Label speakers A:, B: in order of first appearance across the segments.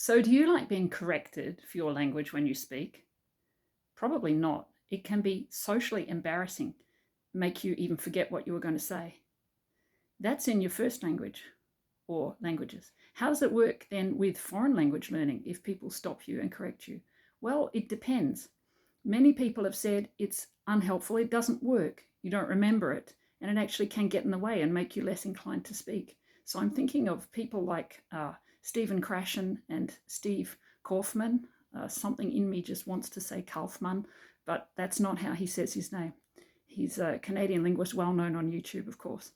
A: So, do you like being corrected for your language when you speak? Probably not. It can be socially embarrassing, make you even forget what you were going to say. That's in your first language or languages. How does it work then with foreign language learning if people stop you and correct you? Well, it depends. Many people have said it's unhelpful, it doesn't work, you don't remember it, and it actually can get in the way and make you less inclined to speak. So I'm thinking of people like Stephen Krashen and Steve Kaufmann. Something in me just wants to say Kaufmann, but that's not how he says his name. He's a Canadian linguist, well known on YouTube, of course.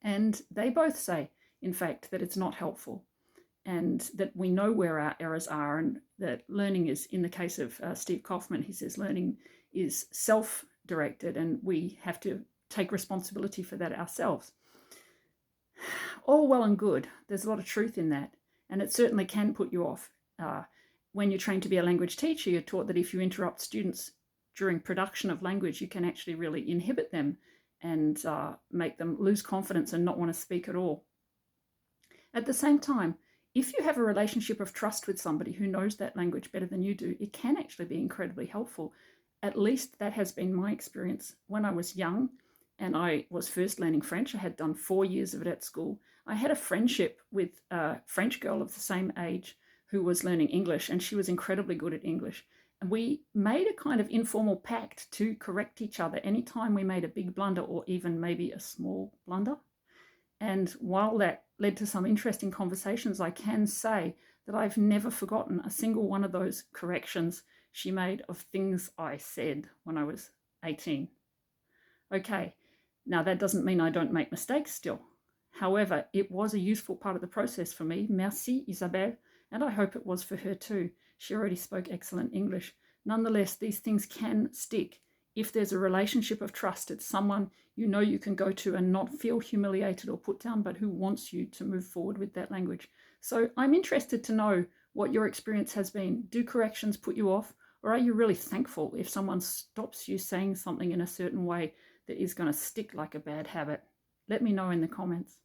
A: And they both say, in fact, that it's not helpful and that we know where our errors are, and that learning is, in the case of Steve Kaufmann, he says learning is self-directed and we have to take responsibility for that ourselves. All well and good. There's a lot of truth in that, and it certainly can put you off. When you're trained to be a language teacher, you're taught that if you interrupt students during production of language, you can actually really inhibit them and make them lose confidence and not want to speak at all. At the same time, if you have a relationship of trust with somebody who knows that language better than you do, it can actually be incredibly helpful. At least that has been my experience. When I was young and I was first learning French, I had done 4 years of it at school. I had a friendship with a French girl of the same age who was learning English, and she was incredibly good at English. And we made a kind of informal pact to correct each other anytime we made a big blunder or even maybe a small blunder. And while that led to some interesting conversations, I can say that I've never forgotten a single one of those corrections she made of things I said when I was 18. Okay, now that doesn't mean I don't make mistakes still. However, it was a useful part of the process for me. Merci, Isabelle, and I hope it was for her too. She already spoke excellent English. Nonetheless, these things can stick. If there's a relationship of trust, it's someone you know you can go to and not feel humiliated or put down, but who wants you to move forward with that language. So I'm interested to know what your experience has been. Do corrections put you off, or are you really thankful if someone stops you saying something in a certain way that is going to stick like a bad habit? Let me know in the comments.